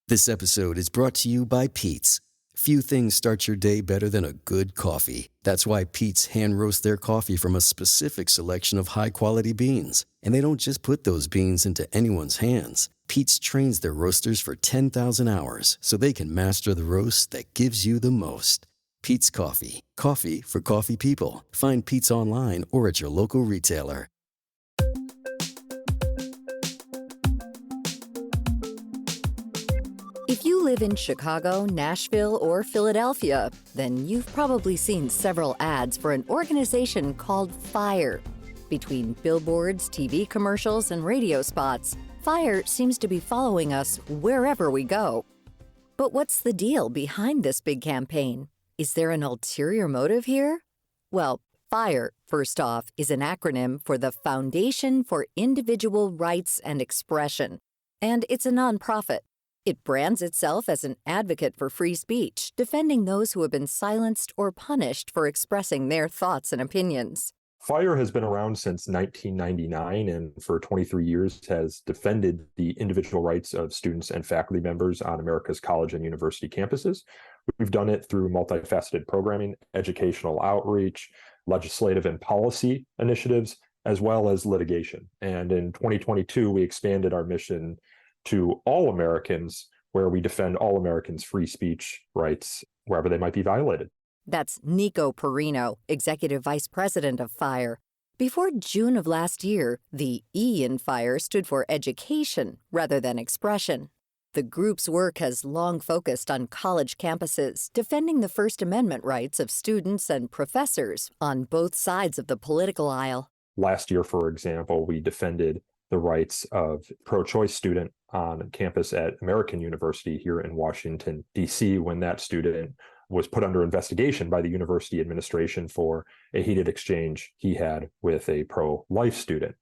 This episode is brought to you by Pete's. Few things start your day better than a good coffee. That's why Pete's hand roasts their coffee from a specific selection of high-quality beans. And they don't just put those beans into anyone's hands. Pete's trains their roasters for 10,000 hours so they can master the roast that gives you the most. Pete's Coffee. Coffee for coffee people. Find Pete's online or at your local retailer. If you live in Chicago, Nashville, or Philadelphia, then you've probably seen several ads for an organization called FIRE. Between billboards, TV commercials, and radio spots, FIRE seems to be following us wherever we go. But what's the deal behind this big campaign? Is there an ulterior motive here? Well, FIRE, first off, is an acronym for the Foundation for Individual Rights and Expression, and it's a nonprofit. It brands itself as an advocate for free speech, defending those who have been silenced or punished for expressing their thoughts and opinions. FIRE has been around since 1999 and for 23 years has defended the individual rights of students and faculty members on America's college and university campuses. We've done it through multifaceted programming, educational outreach, legislative and policy initiatives, as well as litigation. And in 2022, we expanded our mission to all Americans, where we defend all Americans' free speech rights wherever they might be violated. That's Nico Perino, Executive Vice President of FIRE. Before June of last year, the E in FIRE stood for education rather than expression. The group's work has long focused on college campuses, defending the First Amendment rights of students and professors on both sides of the political aisle. Last year, for example, we defended the rights of pro-choice student on campus at American University here in Washington, D.C., when that student was put under investigation by the university administration for a heated exchange he had with a pro-life student.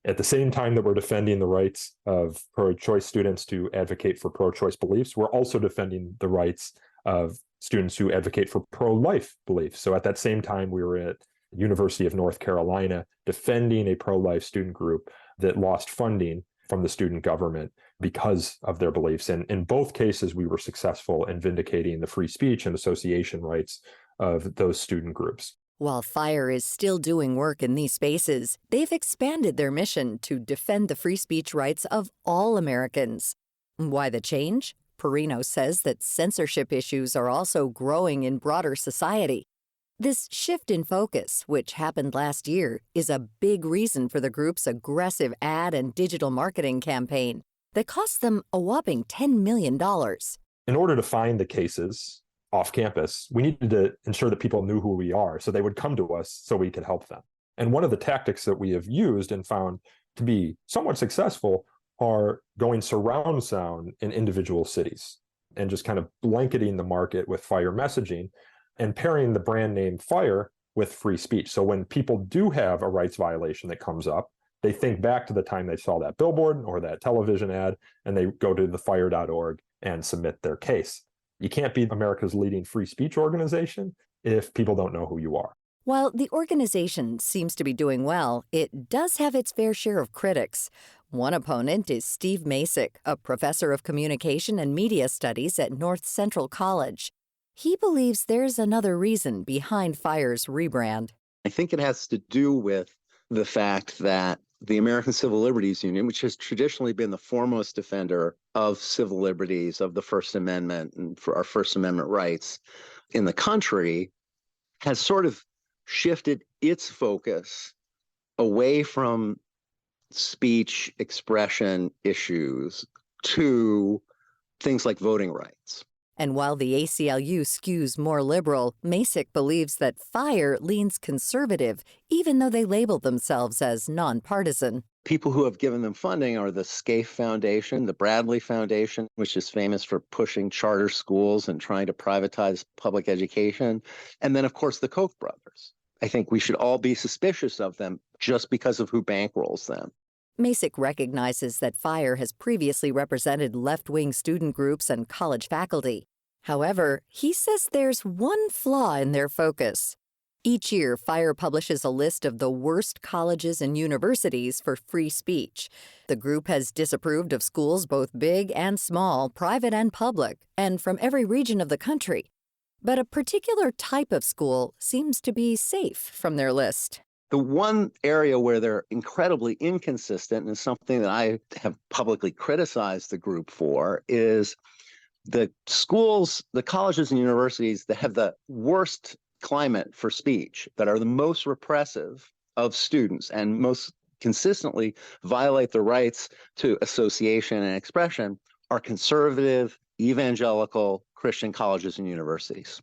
At the same time that we're defending the rights of pro-choice students to advocate for pro-choice beliefs, we're also defending the rights of students who advocate for pro-life beliefs. So at that same time, we were at University of North Carolina defending a pro-life student group that lost funding from the student government because of their beliefs. And in both cases, we were successful in vindicating the free speech and association rights of those student groups. While FIRE is still doing work in these spaces, they've expanded their mission to defend the free speech rights of all Americans. Why the change? Perino says that censorship issues are also growing in broader society. This shift in focus, which happened last year, is a big reason for the group's aggressive ad and digital marketing campaign that cost them a whopping $10 million. In order to find the cases off campus, we needed to ensure that people knew who we are, so they would come to us so we could help them. And one of the tactics that we have used and found to be somewhat successful are going surround sound in individual cities and just kind of blanketing the market with FIRE messaging and pairing the brand name FIRE with free speech. So when people do have a rights violation that comes up, they think back to the time they saw that billboard or that television ad, and they go to thefire.org and submit their case. You can't be America's leading free speech organization if people don't know who you are. While the organization seems to be doing well, it does have its fair share of critics. One opponent is Steve Masick, a professor of communication and media studies at North Central College. He believes there's another reason behind FIRE's rebrand. I think it has to do with the fact that the American Civil Liberties Union, which has traditionally been the foremost defender of civil liberties, of the First Amendment, and for our First Amendment rights in the country, has sort of shifted its focus away from speech expression issues to things like voting rights. And while the ACLU skews more liberal, Masick believes that FIRE leans conservative, even though they label themselves as nonpartisan. People who have given them funding are the Scaife Foundation, the Bradley Foundation, which is famous for pushing charter schools and trying to privatize public education, and then, of course, the Koch brothers. I think we should all be suspicious of them just because of who bankrolls them. Masick recognizes that FIRE has previously represented left-wing student groups and college faculty. However, he says there's one flaw in their focus. Each year, FIRE publishes a list of the worst colleges and universities for free speech. The group has disapproved of schools both big and small, private and public, and from every region of the country. But a particular type of school seems to be safe from their list. The one area where they're incredibly inconsistent, and something that I have publicly criticized the group for, is the schools, the colleges and universities that have the worst climate for speech, that are the most repressive of students and most consistently violate the rights to association and expression, are conservative, evangelical Christian colleges and universities.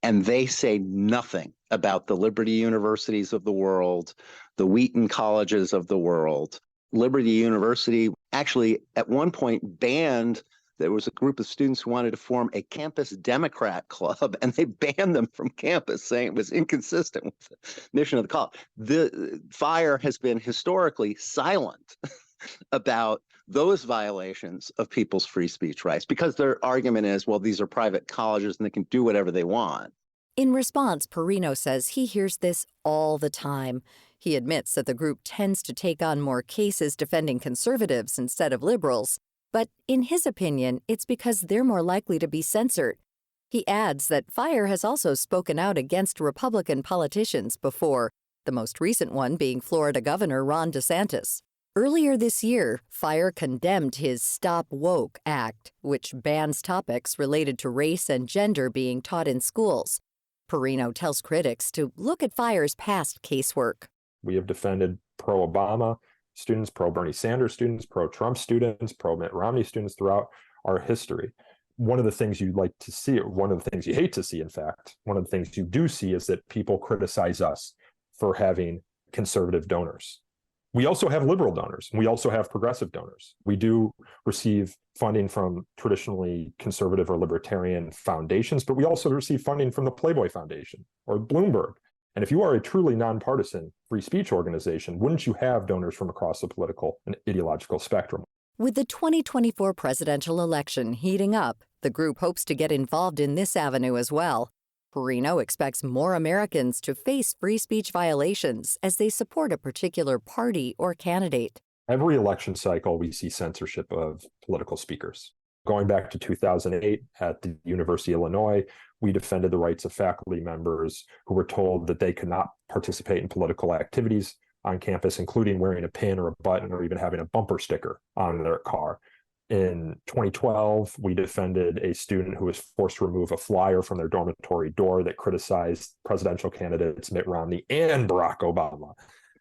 And they say nothing about the Liberty Universities of the world, the Wheaton colleges of the world. Liberty University actually at one point banned, there was a group of students who wanted to form a campus Democrat club, and they banned them from campus, saying it was inconsistent with the mission of the college. The FIRE has been historically silent about those violations of people's free speech rights, because their argument is, well, these are private colleges and they can do whatever they want. In response, Perino says he hears this all the time. He admits that the group tends to take on more cases defending conservatives instead of liberals, but in his opinion, it's because they're more likely to be censored. He adds that FIRE has also spoken out against Republican politicians before, the most recent one being Florida Governor Ron DeSantis. Earlier this year, FIRE condemned his Stop Woke Act, which bans topics related to race and gender being taught in schools. Perino tells critics to look at FIRE's past casework. We have defended pro-Obama students, pro-Bernie Sanders students, pro-Trump students, pro-Mitt Romney students throughout our history. One of the things you like to see, or one of the things you hate to see, in fact, one of the things you do see is that people criticize us for having conservative donors. We also have liberal donors. We also have progressive donors. We do receive funding from traditionally conservative or libertarian foundations, but we also receive funding from the Playboy Foundation or Bloomberg. And if you are a truly nonpartisan free speech organization, wouldn't you have donors from across the political and ideological spectrum? With the 2024 presidential election heating up, the group hopes to get involved in this avenue as well. Perino expects more Americans to face free speech violations as they support a particular party or candidate. Every election cycle, we see censorship of political speakers. Going back to 2008 at the University of Illinois, we defended the rights of faculty members who were told that they could not participate in political activities on campus, including wearing a pin or a button or even having a bumper sticker on their car. In 2012, we defended a student who was forced to remove a flyer from their dormitory door that criticized presidential candidates Mitt Romney and Barack Obama.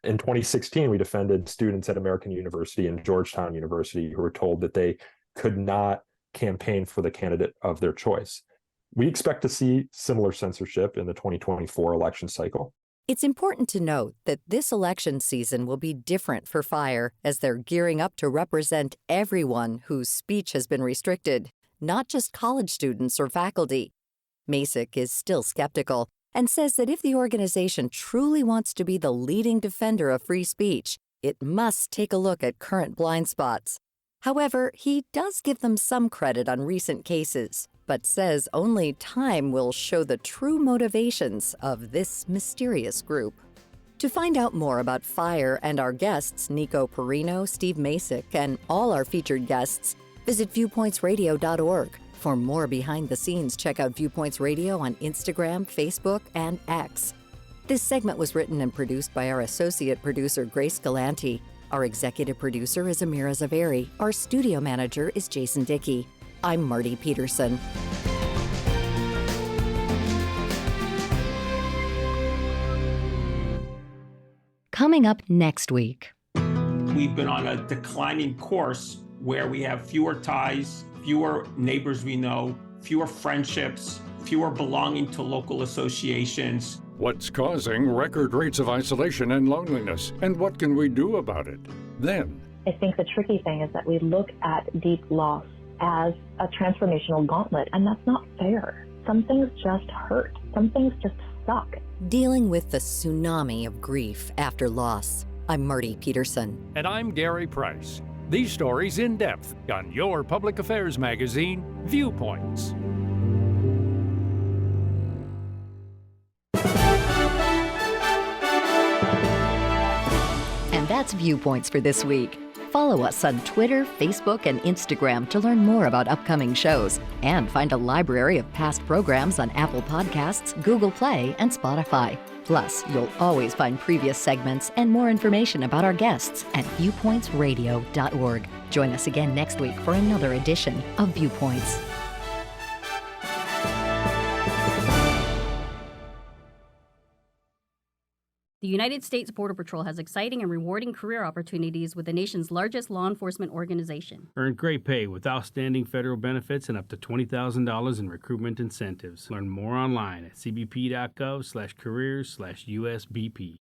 In 2016, we defended students at American University and Georgetown University who were told that they could not campaign for the candidate of their choice. We expect to see similar censorship in the 2024 election cycle. It's important to note that this election season will be different for FIRE as they're gearing up to represent everyone whose speech has been restricted, not just college students or faculty. Masick is still skeptical and says that if the organization truly wants to be the leading defender of free speech, it must take a look at current blind spots. However, he does give them some credit on recent cases, but says only time will show the true motivations of this mysterious group. To find out more about FIRE and our guests, Nico Perino, Steve Masick, and all our featured guests, visit viewpointsradio.org. For more behind the scenes, check out Viewpoints Radio on Instagram, Facebook, and X. This segment was written and produced by our associate producer, Grace Galanti. Our executive producer is Amira Zaveri. Our studio manager is Jason Dickey. I'm Marty Peterson. Coming up next week. We've been on a declining course where we have fewer ties, fewer neighbors we know, fewer friendships, fewer belonging to local associations. What's causing record rates of isolation and loneliness, and what can we do about it? Then, I think the tricky thing is that we look at deep loss as a transformational gauntlet, and that's not fair. Some things just hurt. Some things just suck. Dealing with the tsunami of grief after loss. I'm Marty Peterson. And I'm Gary Price. These stories in depth on your public affairs magazine, Viewpoints. that's Viewpoints for this week. Follow us on Twitter, Facebook, and Instagram to learn more about upcoming shows and find a library of past programs on Apple Podcasts, Google Play, and Spotify. Plus, you'll always find previous segments and more information about our guests at viewpointsradio.org. Join us again next week for another edition of Viewpoints. The United States Border Patrol has exciting and rewarding career opportunities with the nation's largest law enforcement organization. Earn great pay with outstanding federal benefits and up to $20,000 in recruitment incentives. Learn more online at cbp.gov/careers/USBP.